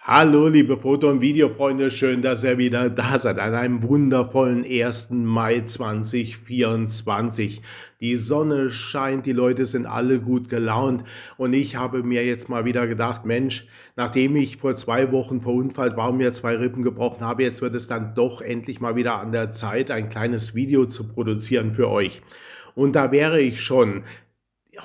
Hallo, liebe Foto- und Videofreunde, schön, dass ihr wieder da seid an einem wundervollen 1. Mai 2024. Die Sonne scheint, die Leute sind alle gut gelaunt und ich habe mir jetzt mal wieder gedacht, Mensch, nachdem ich vor 2 Wochen verunfallt war und mir 2 Rippen gebrochen habe, jetzt wird es dann doch endlich mal wieder an der Zeit, ein kleines Video zu produzieren für euch. Und da wäre ich schon.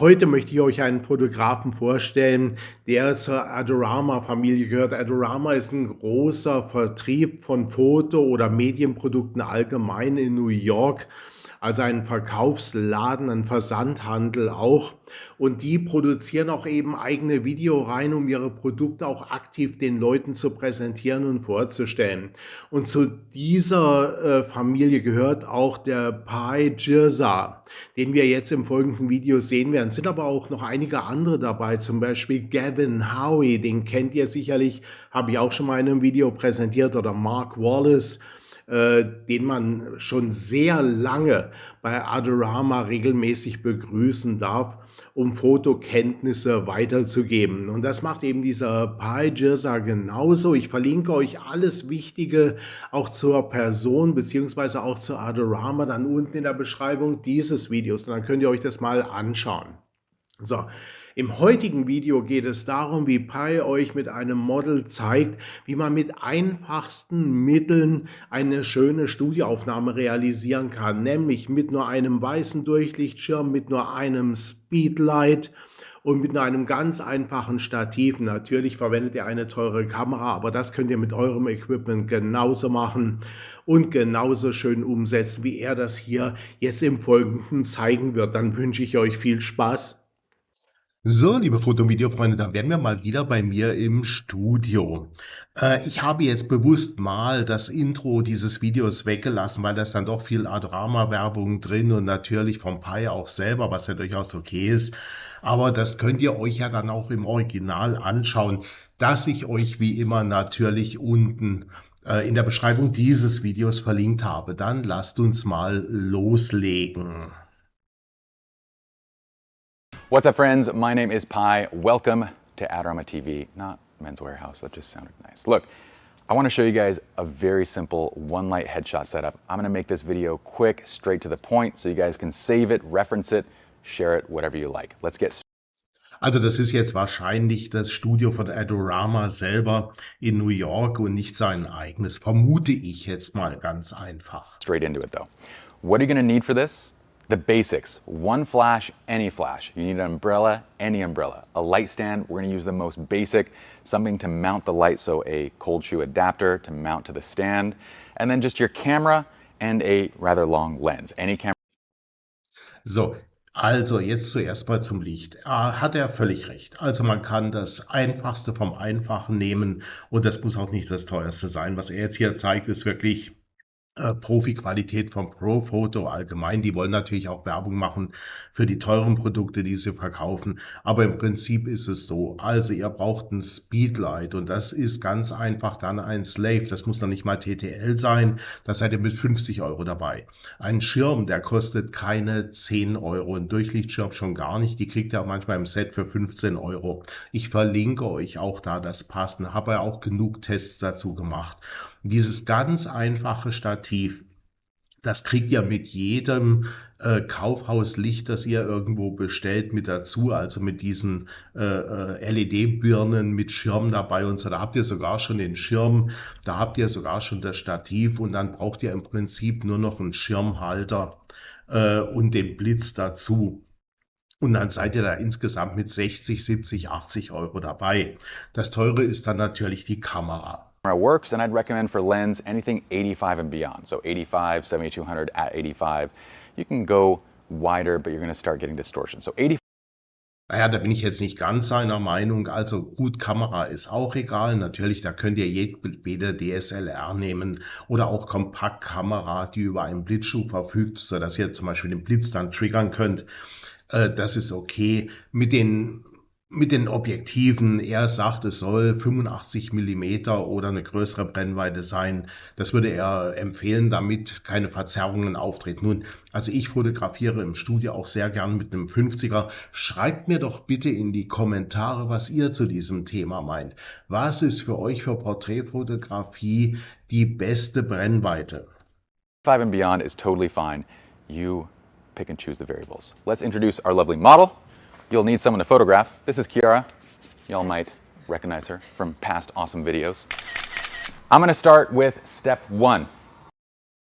Heute möchte ich euch einen Fotografen vorstellen, der zur Adorama-Familie gehört. Adorama ist ein großer Vertrieb von Foto- oder Medienprodukten allgemein in New York, also ein Verkaufsladen, ein Versandhandel auch. Und die produzieren auch eben eigene Videoreihen, um ihre Produkte auch aktiv den Leuten zu präsentieren und vorzustellen. Und zu dieser Familie gehört auch der Pai Jirsa, den wir jetzt im folgenden Video sehen werden. Es sind aber auch noch einige andere dabei, zum Beispiel Gavin Howie, den kennt ihr sicherlich, habe ich auch schon mal in einem Video präsentiert, oder Mark Wallace, den man schon sehr lange bei Adorama regelmäßig begrüßen darf, um Fotokenntnisse weiterzugeben. Und das macht eben dieser Pai Jirsa genauso. Ich verlinke euch alles Wichtige auch zur Person beziehungsweise auch zu Adorama dann unten in der Beschreibung dieses Videos. Und dann könnt ihr euch das mal anschauen. So, im heutigen Video geht es darum, wie Pai euch mit einem Model zeigt, wie man mit einfachsten Mitteln eine schöne Studioaufnahme realisieren kann, nämlich mit nur einem weißen Durchlichtschirm, mit nur einem Speedlight und mit nur einem ganz einfachen Stativ. Natürlich verwendet ihr eine teure Kamera, aber das könnt ihr mit eurem Equipment genauso machen und genauso schön umsetzen, wie er das hier jetzt im Folgenden zeigen wird. Dann wünsche ich euch viel Spaß. So, liebe Foto- und Videofreunde, da wären wir mal wieder bei mir im Studio. Ich habe jetzt bewusst mal das Intro dieses Videos weggelassen, weil da ist dann doch viel Adorama-Werbung drin und natürlich vom Pai auch selber, was ja durchaus okay ist. Aber das könnt ihr euch ja dann auch im Original anschauen, dass ich euch wie immer natürlich unten in der Beschreibung dieses Videos verlinkt habe. Dann lasst uns mal loslegen. What's up, friends? My name is Pai. Welcome to Adorama TV, not Men's Warehouse. That just sounded nice. Look, I want to show you guys a very simple one light headshot setup. I'm going to make this video quick, straight to the point, so you guys can save it, reference it, share it, whatever you like. Let's get Also das ist jetzt wahrscheinlich das Studio von Adorama selber in New York und nicht sein eigenes, vermute ich jetzt mal ganz einfach. straight into it though. What are you going to need for this? The basics. One flash, any flash. You need an umbrella, any umbrella. A light stand, we're going to use the most basic, something to mount the light, so a cold shoe adapter to mount to the stand. And then just your camera and a rather long lens. Any camera. So, also jetzt zuerst mal zum Licht. Hat er völlig recht. Also man kann das Einfachste vom Einfachen nehmen und das muss auch nicht das Teuerste sein. Was er jetzt hier zeigt, ist wirklich Profi-Qualität vom Pro-Foto allgemein. Die wollen natürlich auch Werbung machen für die teuren Produkte, die sie verkaufen. Aber im Prinzip ist es so. Also ihr braucht ein Speedlight und das ist ganz einfach dann ein Slave. Das muss noch nicht mal TTL sein. Das seid ihr mit 50 Euro dabei. Ein Schirm, der kostet keine 10 Euro. Ein Durchlichtschirm schon gar nicht. Die kriegt ihr auch manchmal im Set für 15 Euro. Ich verlinke euch auch da das Passen. Habe ja auch genug Tests dazu gemacht. Dieses ganz einfache Stativ, das kriegt ihr mit jedem Kaufhauslicht, das ihr irgendwo bestellt, mit dazu, also mit diesen LED-Birnen mit Schirm dabei und so. Da habt ihr sogar schon den Schirm, da habt ihr sogar schon das Stativ und dann braucht ihr im Prinzip nur noch einen Schirmhalter und den Blitz dazu. Und dann seid ihr da insgesamt mit 60, 70, 80 Euro dabei. Das Teure ist dann natürlich die Kamera. Works, and I'd recommend for lens anything 85 and beyond. So 85, 7200 at 85. You can go wider, but you're going to start getting distortion. So 85. Naja, da bin ich jetzt nicht ganz seiner Meinung. Also gut, Kamera ist auch egal. Natürlich, da könnt ihr jede DSLR nehmen oder auch Kompaktkamera, die über einen Blitzschub verfügt, sodass ihr zum Beispiel den Blitz dann triggern könnt. Das ist okay. Mit den Mit den Objektiven, er sagt, es soll 85 Millimeter oder eine größere Brennweite sein. Das würde er empfehlen, damit keine Verzerrungen auftreten. Nun, also ich fotografiere im Studio auch sehr gern mit einem 50er. Schreibt mir doch bitte in die Kommentare, was ihr zu diesem Thema meint. Was ist für euch für Porträtfotografie die beste Brennweite? 5 and beyond is totally fine. You pick and choose the variables. Let's introduce our lovely model. You'll need someone to photograph. This is Kiara. Y'all might recognize her from past awesome videos. I'm going to start with step 1.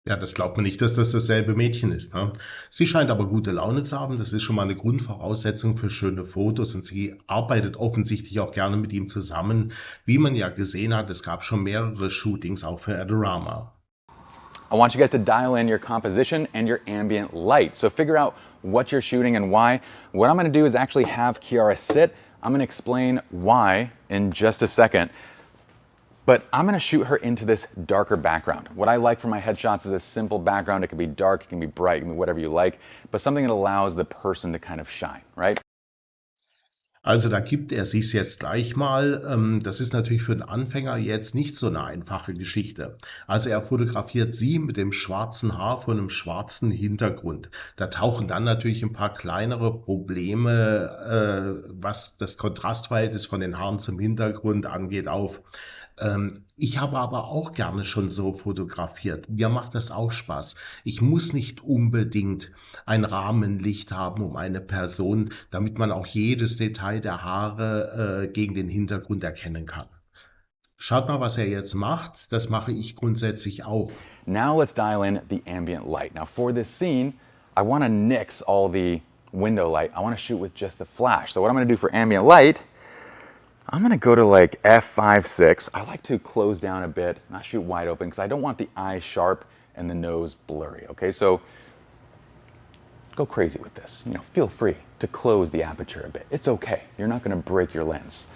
Ja, das glaubt man nicht, dass das dasselbe Mädchen ist, ne? Sie scheint aber gute Laune zu haben. Das ist schon mal eine Grundvoraussetzung für schöne Fotos. Und sie arbeitet offensichtlich auch gerne mit ihm zusammen. Wie man ja gesehen hat, es gab schon mehrere Shootings auch für Adorama. I want you guys to dial in your composition and your ambient light. So figure out what you're shooting and why. What I'm going to do is actually have Kiara sit. I'm going to explain why in just a second. But I'm going to shoot her into this darker background. What I like for my headshots is a simple background. It can be dark, it can be bright, it can be whatever you like, but something that allows the person to kind of shine, right? Also da gibt er sich jetzt gleich mal. Das ist natürlich für den Anfänger jetzt nicht so eine einfache Geschichte. Also er fotografiert sie mit dem schwarzen Haar vor einem schwarzen Hintergrund. Da tauchen dann natürlich ein paar kleinere Probleme, was das Kontrastverhältnis von den Haaren zum Hintergrund angeht, auf. Ich habe aber auch gerne schon so fotografiert. Mir macht das auch Spaß. Ich muss nicht unbedingt ein Rahmenlicht haben um eine Person, damit man auch jedes Detail der Haare gegen den Hintergrund erkennen kann. Schaut mal, was er jetzt macht. Das mache ich grundsätzlich auch. Now let's dial in the ambient light. Now for this scene, I want to nix all the window light. I want to shoot with just the flash. So what I'm going to do for ambient light, I'm going to go to like f5.6. I like to close down a bit, not shoot wide open, because I don't want the eyes sharp and the nose blurry, okay? So go crazy with this. You know, feel free to close the aperture a bit. It's okay. You're not going to break your lens.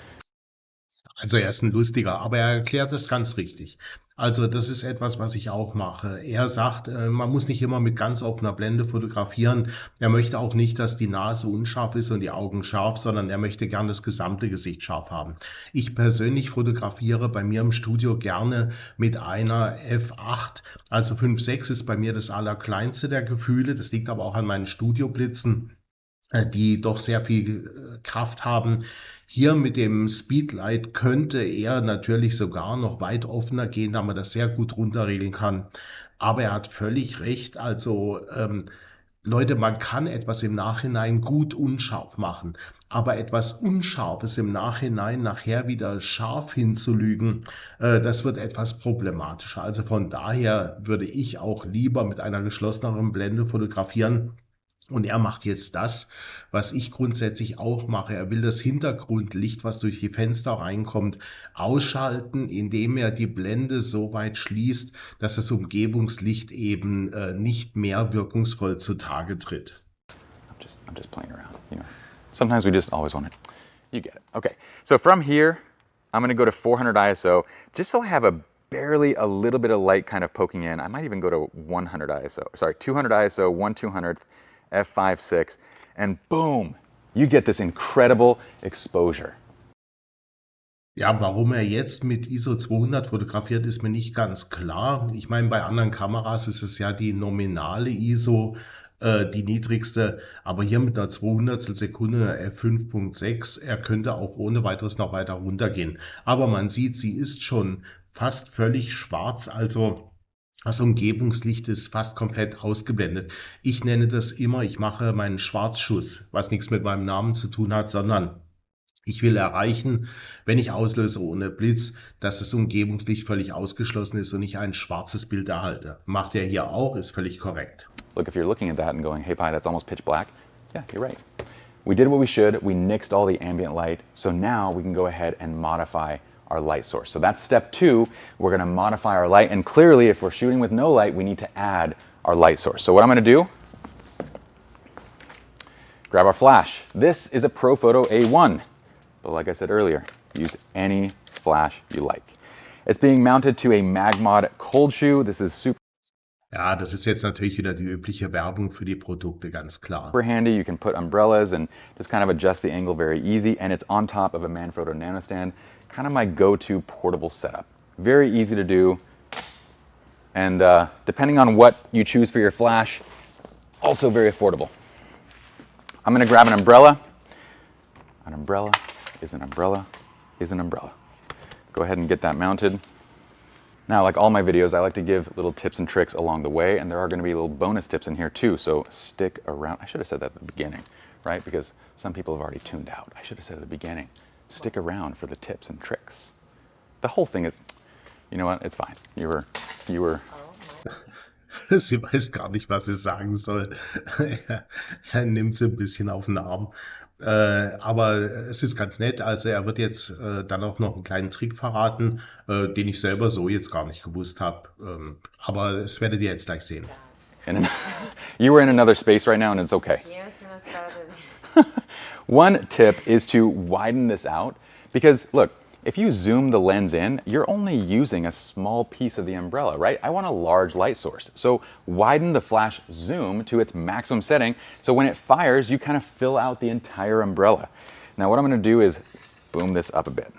Also er ist ein Lustiger, aber er erklärt es ganz richtig. Also das ist etwas, was ich auch mache. Er sagt, man muss nicht immer mit ganz offener Blende fotografieren. Er möchte auch nicht, dass die Nase unscharf ist und die Augen scharf, sondern er möchte gern das gesamte Gesicht scharf haben. Ich persönlich fotografiere bei mir im Studio gerne mit einer f8. Also 5.6 ist bei mir das allerkleinste der Gefühle. Das liegt aber auch an meinen Studioblitzen, die doch sehr viel Kraft haben. Hier mit dem Speedlight könnte er natürlich sogar noch weit offener gehen, da man das sehr gut runterregeln kann. Aber er hat völlig recht. Also Leute, man kann etwas im Nachhinein gut unscharf machen. Aber etwas Unscharfes im Nachhinein nachher wieder scharf hinzulügen, das wird etwas problematischer. Also von daher würde ich auch lieber mit einer geschlosseneren Blende fotografieren. Und er macht jetzt das, was ich grundsätzlich auch mache. Er will das Hintergrundlicht, was durch die Fenster reinkommt, ausschalten, indem er die Blende so weit schließt, dass das Umgebungslicht eben nicht mehr wirkungsvoll zutage tritt. I'm just playing around, you know. Sometimes we just always want it. You get it. Okay, so from here, I'm going to go to 400 ISO, just so I have barely a little bit of light kind of poking in. I might even go to 100 ISO, sorry, 200 ISO, 1/200th, f5.6, and boom, you get this incredible exposure. Ja, warum er jetzt mit ISO 200 fotografiert, ist mir nicht ganz klar. Ich meine, bei anderen Kameras ist es ja die nominale ISO, die niedrigste, aber hier mit einer 200 Sekunde f5.6, er könnte auch ohne weiteres noch weiter runtergehen. Aber man sieht, sie ist schon fast völlig schwarz, also das Umgebungslicht ist fast komplett ausgeblendet. Ich nenne das immer, ich mache meinen Schwarzschuss, was nichts mit meinem Namen zu tun hat, sondern ich will erreichen, wenn ich auslöse ohne Blitz, dass das Umgebungslicht völlig ausgeschlossen ist und ich ein schwarzes Bild erhalte. Macht er hier auch, ist völlig korrekt. Look, if you're looking at that and going, hey, Pi, that's almost pitch black. Yeah, you're right. We did what we should. We nixed all the ambient light. So now we can go ahead and modify our light source. So that's step 2. We're going to modify our light. And clearly, if we're shooting with no light, we need to add our light source. So what I'm going to do, grab our flash. This is a Profoto A1. But like I said earlier, use any flash you like. It's being mounted to a Magmod cold shoe. This is super. Ja, das ist jetzt natürlich wieder die übliche Werbung für die Produkte, ganz klar. Super handy, you can put umbrellas and just kind of adjust the angle very easy, and it's on top of a Manfrotto NanoStand, kind of my go-to portable setup. Very easy to do, and depending on what you choose for your flash, also very affordable. I'm gonna grab an umbrella. An umbrella is an umbrella is an umbrella. Go ahead and get that mounted. Now, like all my videos, I like to give little tips and tricks along the way, and there are going to be little bonus tips in here too, so stick around. I should have said that at the beginning, right? Because some people have already tuned out. I should have said at the beginning, stick around for the tips and tricks. The whole thing is, you know what, it's fine. You were Sie weiß gar nicht, was sie sagen soll. Er nimmt sie ein bisschen auf den Arm. Aber es ist ganz nett. Also er wird jetzt dann auch noch einen kleinen Trick verraten, den ich selber so jetzt gar nicht gewusst habe. Aber das werdet ihr jetzt gleich sehen. You were in another space right now, and it's okay. Yes, no started. One tip is to widen this out, because look, if you zoom the lens in, you're only using a small piece of the umbrella, right? I want a large light source. So widen the flash zoom to its maximum setting, so when it fires, you kind of fill out the entire umbrella. Now what I'm going to do is boom this up a bit.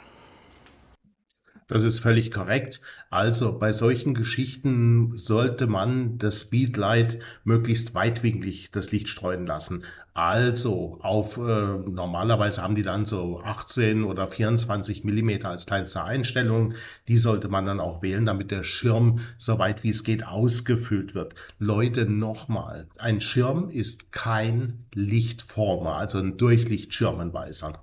Das ist völlig korrekt. Also bei solchen Geschichten sollte man das Speedlight möglichst weitwinklig das Licht streuen lassen. Also auf normalerweise haben die dann so 18 oder 24 Millimeter als kleinste Einstellung. Die sollte man dann auch wählen, damit der Schirm so weit wie es geht ausgefüllt wird. Leute, nochmal, ein Schirm ist kein Lichtformer, also ein Durchlichtschirm, ein weißer.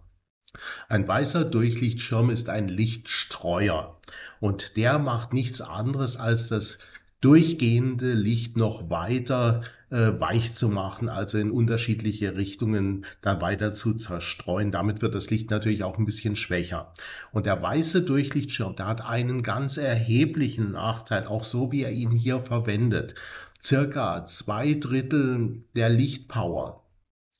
Ein weißer Durchlichtschirm ist ein Lichtstreuer und der macht nichts anderes, als das durchgehende Licht noch weiter weich zu machen, also in unterschiedliche Richtungen dann weiter zu zerstreuen. Damit wird das Licht natürlich auch ein bisschen schwächer. Und der weiße Durchlichtschirm, der hat einen ganz erheblichen Nachteil, auch so wie er ihn hier verwendet. Circa 2/3 der Lichtpower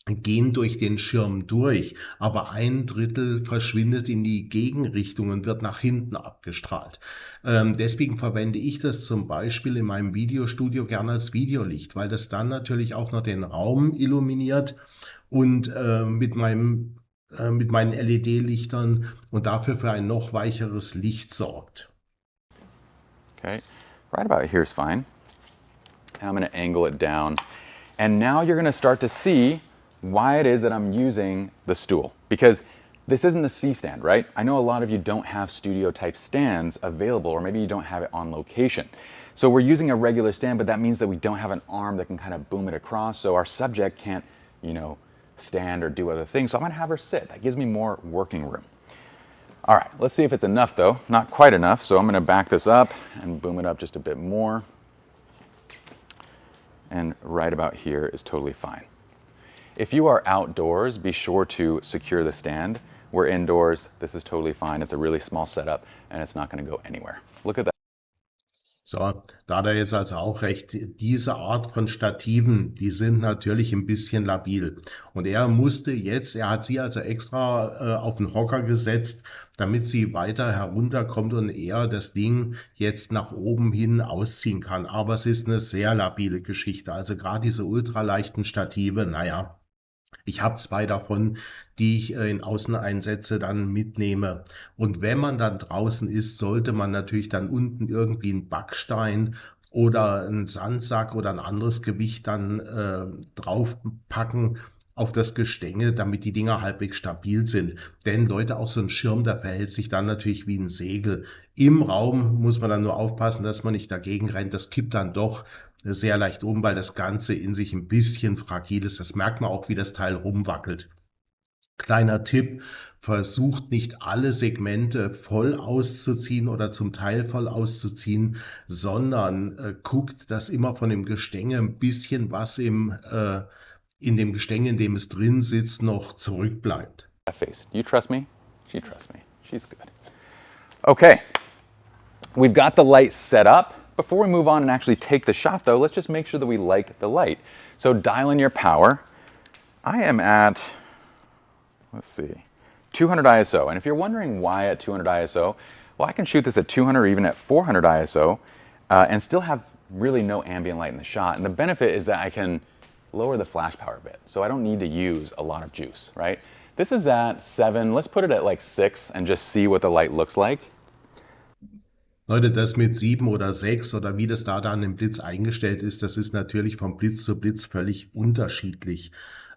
gehen durch den Schirm durch, aber 1/3 verschwindet in die Gegenrichtung und wird nach hinten abgestrahlt. Deswegen verwende ich das zum Beispiel in meinem Videostudio gerne als Videolicht, weil das dann natürlich auch noch den Raum illuminiert und mit meinen LED-Lichtern und dafür für ein noch weicheres Licht sorgt. Okay, right about here is fine. And I'm going to angle it down. And now you're going to start to see why it is that I'm using the stool, because this isn't a C-stand, right? I know a lot of you don't have studio type stands available, or maybe you don't have it on location. So we're using a regular stand, but that means that we don't have an arm that can kind of boom it across, so our subject can't, you know, stand or do other things. So I'm gonna have her sit. That gives me more working room. All right, let's see if it's enough though. Not quite enough, so I'm gonna back this up and boom it up just a bit more. And right about here is totally fine. If you are outdoors, be sure to secure the stand. We're indoors, this is totally fine. It's a really small setup and it's not going to go anywhere. Look at that. So, da hat er jetzt also auch recht. Diese Art von Stativen, die sind natürlich ein bisschen labil. Und er hat sie also extra auf den Hocker gesetzt, damit sie weiter herunterkommt und er das Ding jetzt nach oben hin ausziehen kann. Aber es ist eine sehr labile Geschichte. Also gerade diese ultraleichten Stative, naja. Ich habe 2 davon, die ich in Außeneinsätze dann mitnehme. Und wenn man dann draußen ist, sollte man natürlich dann unten irgendwie einen Backstein oder einen Sandsack oder ein anderes Gewicht dann draufpacken auf das Gestänge, damit die Dinger halbwegs stabil sind. Denn Leute, auch so ein Schirm, der verhält sich dann natürlich wie ein Segel. Im Raum muss man dann nur aufpassen, dass man nicht dagegen rennt. Das kippt dann doch sehr leicht um, weil das Ganze in sich ein bisschen fragil ist. Das merkt man auch, wie das Teil rumwackelt. Kleiner Tipp, versucht nicht alle Segmente voll auszuziehen oder zum Teil voll auszuziehen, sondern guckt, dass immer von dem Gestänge ein bisschen was in dem Gestänge, in dem es drin sitzt, noch zurückbleibt. Face. You trust me? She trusts me. She's good. Okay, we've got the light set up. Before we move on and actually take the shot though, let's just make sure that we like the light. So dial in your power. I am at, let's see, 200 ISO. And if you're wondering why at 200 ISO, well, I can shoot this at 200 or even at 400 ISO and still have really no ambient light in the shot. And the benefit is that I can lower the flash power a bit. So I don't need to use a lot of juice, right? This is at 7. Let's put it at like 6 and just see what the light looks like. Leute, das mit 7 oder 6 oder wie das da dann im Blitz eingestellt ist, das ist natürlich vom Blitz zu Blitz völlig unterschiedlich.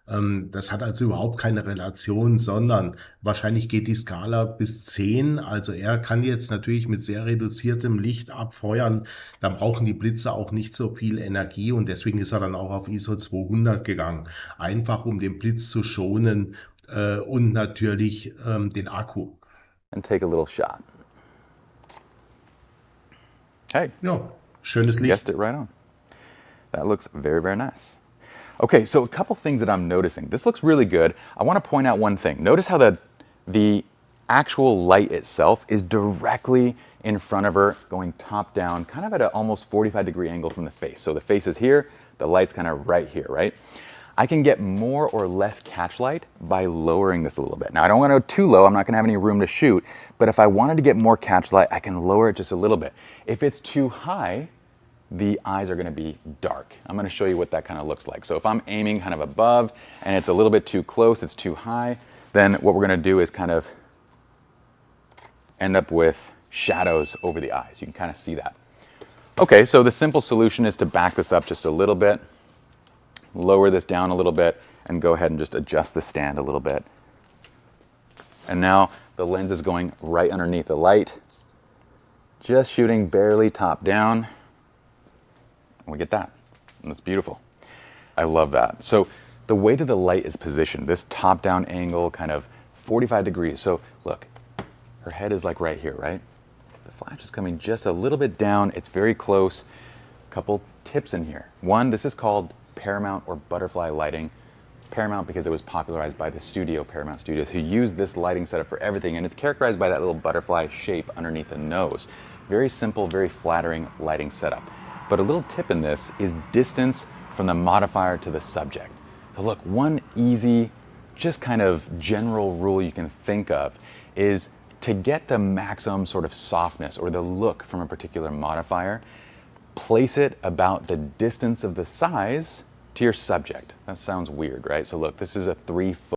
Das hat also überhaupt keine Relation, sondern wahrscheinlich geht die Skala bis 10. Also er kann jetzt natürlich mit sehr reduziertem Licht abfeuern. Dann brauchen die Blitze auch nicht so viel Energie und deswegen ist er dann auch auf ISO 200 gegangen. Einfach um den Blitz zu schonen und natürlich den Akku. And take a little shot. Hey, Ja, schönes you Licht. guessed it right on. That looks very, very nice. Okay, so a couple things that I'm noticing. This looks really good. I want to point out one thing. Notice how the actual light itself is directly in front of her, going top down, kind of at an almost 45-degree angle from the face. So the face is here, the light's kind of right here, right? I can get more or less catch light by lowering this a little bit. Now, I don't want to go too low. I'm not going to have any room to shoot. But if I wanted to get more catch light, I can lower it just a little bit. If it's too high, the eyes are going to be dark. I'm going to show you what that kind of looks like. So if I'm aiming kind of above and it's a little bit too close, it's too high, then what we're going to do is kind of end up with shadows over the eyes. You can kind of see that. Okay, so the simple solution is to back this up just a little bit, lower this down a little bit, and go ahead and just adjust the stand a little bit. And now the lens is going right underneath the light, just shooting barely top down. And we get that. And that's beautiful. I love that. So the way that the light is positioned, this top-down angle, kind of 45 degrees. So look, her head is like right here, right? The flash is coming just a little bit down. It's very close. Couple tips in here. One, this is called Paramount or butterfly lighting. Paramount because it was popularized by the studio, Paramount Studios, who used this lighting setup for everything, and it's characterized by that little butterfly shape underneath the nose. Very simple, very flattering lighting setup. But a little tip in this is distance from the modifier to the subject. So look, one easy, just kind of general rule you can think of is to get the maximum sort of softness or the look from a particular modifier, place it about the distance of the size to your subject. That sounds weird, right? So look, this is a 3-foot.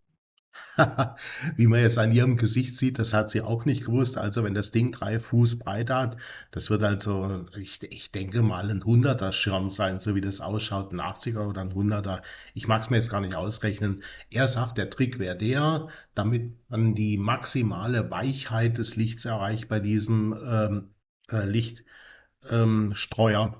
Wie man jetzt an ihrem Gesicht sieht, das hat sie auch nicht gewusst. Also wenn das Ding 3 Fuß breit hat, das wird also, ich denke mal, ein 100er Schirm sein, so wie das ausschaut, ein 80er oder ein 100er. Ich mag es mir jetzt gar nicht ausrechnen. Er sagt, der Trick wäre der, damit man die maximale Weichheit des Lichts erreicht bei diesem Lichtstreuer.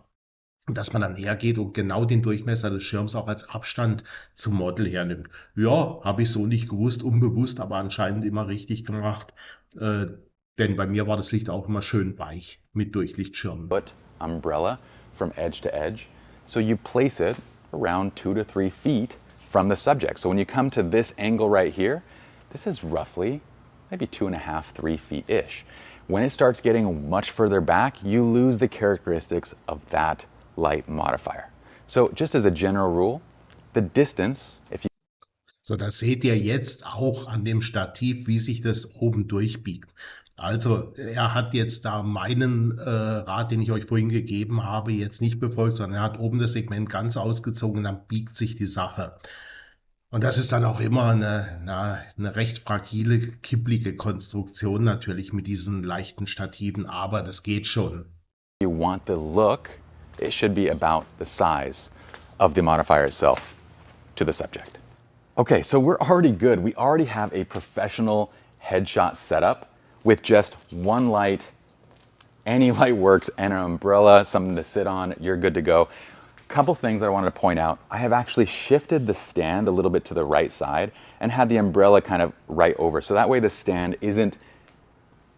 Dass man dann hergeht und genau den Durchmesser des Schirms auch als Abstand zum Model hernimmt. Ja, habe ich so nicht gewusst, unbewusst, aber anscheinend immer richtig gemacht. Denn bei mir war das Licht auch immer schön weich mit Durchlichtschirmen. Umbrella from edge to edge. So you place it around 2 to 3 feet from the subject. So when you come to this angle right here, this is roughly maybe 2.5, 3 feet-ish. When it starts getting much further back, you lose the characteristics of that light modifier. So just as a general rule, the distance, if you So, das seht ihr jetzt auch an dem Stativ, wie sich das oben durchbiegt. Also er hat jetzt da meinen Rat, den ich euch vorhin gegeben habe, jetzt nicht befolgt, sondern er hat oben das Segment ganz ausgezogen, dann biegt sich die Sache. Und das ist dann auch immer eine recht fragile, kipplige Konstruktion natürlich mit diesen leichten Stativen, aber das geht schon. want the look, it should be about the size of the modifier itself to the subject. Okay, so we're already good. We already have a professional headshot setup with just one light, any light works, and an umbrella, something to sit on, you're good to go. Couple things that I wanted to point out. I have actually shifted the stand a little bit to the right side and had the umbrella kind of right over. So that way the stand isn't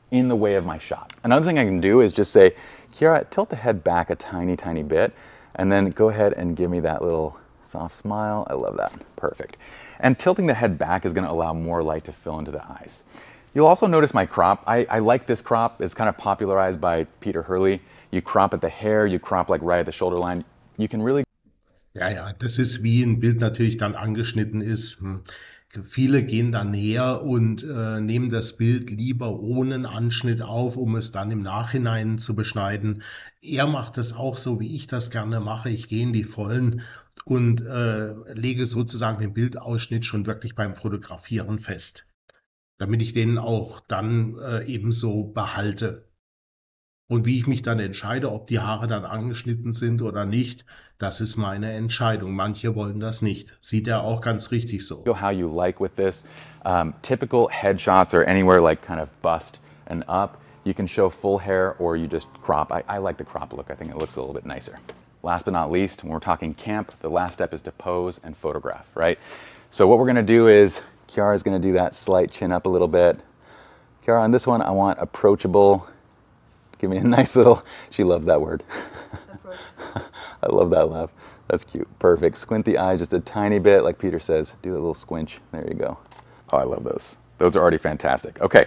in the way of my shot. Another thing I can do is just say, Kiara, tilt the head back a tiny, tiny bit, and then go ahead and give me that little soft smile. I love that. Perfect. And tilting the head back is going to allow more light to fill into the eyes. You'll also notice my crop. I like this crop. It's kind of popularized by Peter Hurley. You crop at the hair, you crop like right at the shoulder line. You can really... Ja, das ist wie ein Bild natürlich dann angeschnitten ist. Viele gehen dann her und nehmen das Bild lieber ohne einen Anschnitt auf, um es dann im Nachhinein zu beschneiden. Er macht es auch so, wie ich das gerne mache. Ich gehe in die Vollen und lege sozusagen den Bildausschnitt schon wirklich beim Fotografieren fest, damit ich den auch dann ebenso behalte. Und wie ich mich dann entscheide, ob die Haare dann angeschnitten sind oder nicht, das ist meine Entscheidung. Manche wollen das nicht. Sieht er auch ganz richtig so. How you like with this. Typical headshots are anywhere like kind of bust and up. You can show full hair or you just crop. I like the crop look. I think it looks a little bit nicer. Last but not least, when we're talking camp, the last step is to pose and photograph, right? So what we're gonna do is, Kiara's gonna do that slight chin up a little bit. Kiara, on this one, I want approachable. Give me a nice little, she loves that word. I love that laugh. That's cute. Perfect. Squint the eyes just a tiny bit, like Peter says. Do a little squinch. There you go. Oh, I love those. Those are already fantastic. Okay.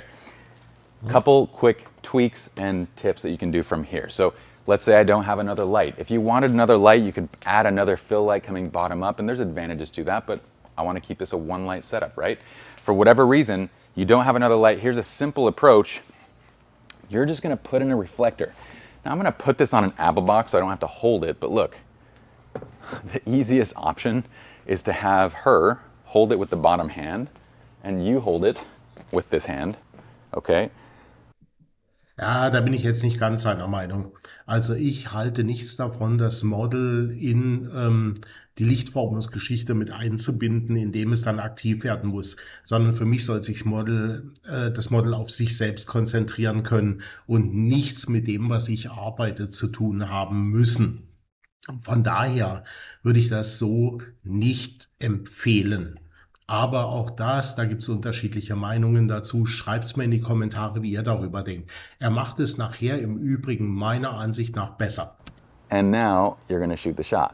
Couple quick tweaks and tips that you can do from here. So let's say I don't have another light. If you wanted another light, you could add another fill light coming bottom up, and there's advantages to that, but I want to keep this a one light setup, right? For whatever reason, you don't have another light. Here's a simple approach. You're just gonna put in a reflector. Now I'm gonna put this on an apple box so I don't have to hold it, but look, the easiest option is to have her hold it with the bottom hand and you hold it with this hand, okay? Ja, da bin ich jetzt nicht ganz seiner Meinung. Also ich halte nichts davon, das Model in die Lichtformungsgeschichte mit einzubinden, indem es dann aktiv werden muss, sondern für mich soll sich das Model auf sich selbst konzentrieren können und nichts mit dem, was ich arbeite, zu tun haben müssen. Von daher würde ich das so nicht empfehlen. Aber auch da gibt es unterschiedliche Meinungen dazu. Schreibt es mir in die Kommentare, wie ihr darüber denkt. Er macht es nachher im Übrigen meiner Ansicht nach besser. And now you're gonna shoot the shot.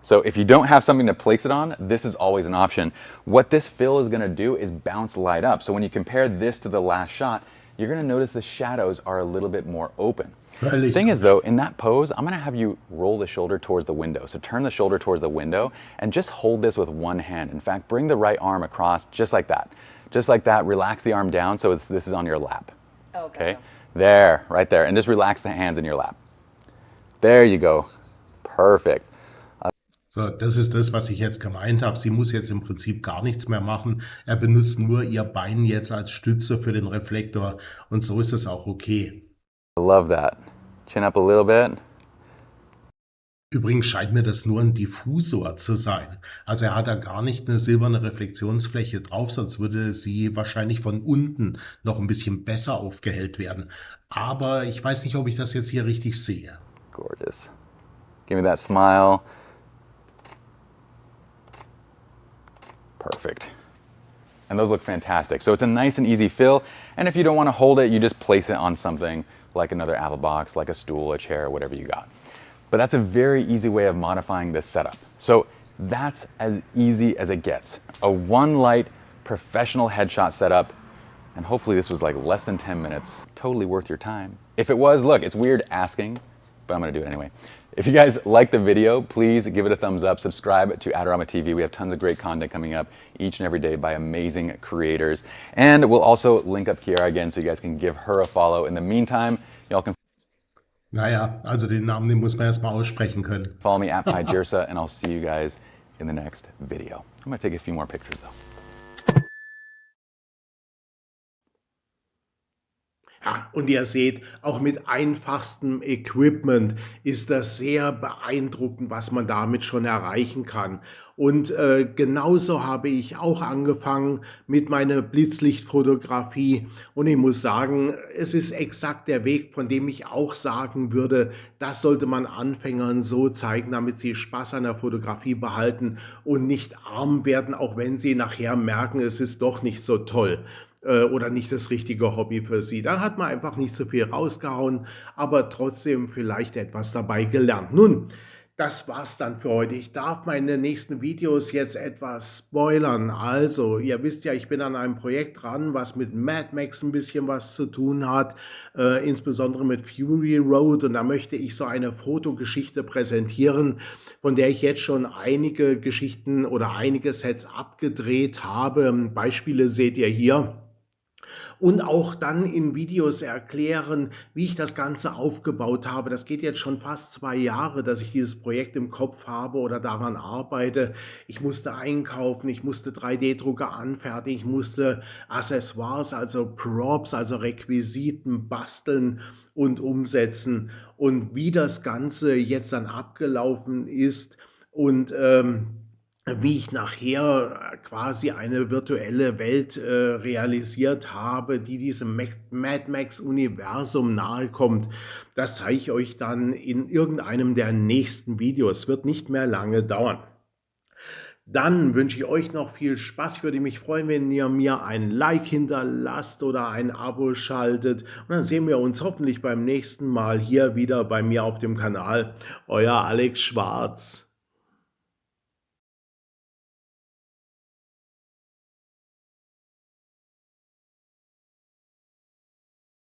So if you don't have something to place it on, this is always an option. What this fill is gonna do is bounce light up. So when you compare this to the last shot, you're gonna notice the shadows are a little bit more open. The thing is though, in that pose, I'm gonna have you roll the shoulder towards the window. So turn the shoulder towards the window and just hold this with one hand. In fact, bring the right arm across just like that. Just like that, relax the arm down so this is on your lap. Okay? There, right there. And just relax the hands in your lap. There you go. Perfect. So, das ist das, was ich jetzt gemeint habe. Sie muss jetzt im Prinzip gar nichts mehr machen. Er benutzt nur ihr Bein jetzt als Stütze für den Reflektor und so ist es auch okay. I love that. Chin up a little bit. Übrigens scheint mir das nur ein Diffusor zu sein. Also er hat da gar nicht eine silberne Reflexionsfläche drauf, sonst würde sie wahrscheinlich von unten noch ein bisschen besser aufgehellt werden. Aber ich weiß nicht, ob ich das jetzt hier richtig sehe. Gorgeous. Give me that smile. Perfect. And those look fantastic. So it's a nice and easy fill. And if you don't want to hold it, you just place it on something like another apple box, like a stool, a chair, whatever you got. But that's a very easy way of modifying this setup. So that's as easy as it gets. A one light professional headshot setup. And hopefully this was like less than 10 minutes. Totally worth your time. If it was, look, it's weird asking, but I'm gonna do it anyway. If you guys like the video, please give it a thumbs up, subscribe to Adorama TV. We have tons of great content coming up each and every day by amazing creators. And we'll also link up Kiara again so you guys can give her a follow. In the meantime, y'all can Naja, also den Namen, den muss man erst mal aussprechen können. follow me at PyJirsa, and I'll see you guys in the next video. I'm gonna take a few more pictures though. Ja, und ihr seht, auch mit einfachstem Equipment ist das sehr beeindruckend, was man damit schon erreichen kann. Und genauso habe ich auch angefangen mit meiner Blitzlichtfotografie. Und ich muss sagen, es ist exakt der Weg, von dem ich auch sagen würde, das sollte man Anfängern so zeigen, damit sie Spaß an der Fotografie behalten und nicht arm werden, auch wenn sie nachher merken, es ist doch nicht so toll oder nicht das richtige Hobby für sie. Da hat man einfach nicht so viel rausgehauen, aber trotzdem vielleicht etwas dabei gelernt. Nun, Das war's dann für heute. Ich darf meine nächsten Videos jetzt etwas spoilern. Also, ihr wisst ja, ich bin an einem Projekt dran, was mit Mad Max ein bisschen was zu tun hat, insbesondere mit Fury Road. Und da möchte ich so eine Fotogeschichte präsentieren, von der ich jetzt schon einige Geschichten oder einige Sets abgedreht habe. Beispiele seht ihr hier. Und auch dann in Videos erklären, wie ich das Ganze aufgebaut habe. Das geht jetzt schon fast 2 Jahre, dass ich dieses Projekt im Kopf habe oder daran arbeite. Ich musste einkaufen, ich musste 3D-Drucker anfertigen, ich musste Accessoires, also Props, also Requisiten basteln und umsetzen. Und wie das Ganze jetzt dann abgelaufen ist und wie ich nachher quasi eine virtuelle Welt realisiert habe, die diesem Mad Max-Universum nahe kommt. Das zeige ich euch dann in irgendeinem der nächsten Videos. Es wird nicht mehr lange dauern. Dann wünsche ich euch noch viel Spaß. Ich würde mich freuen, wenn ihr mir ein Like hinterlasst oder ein Abo schaltet. Und dann sehen wir uns hoffentlich beim nächsten Mal hier wieder bei mir auf dem Kanal. Euer Alex Schwarz.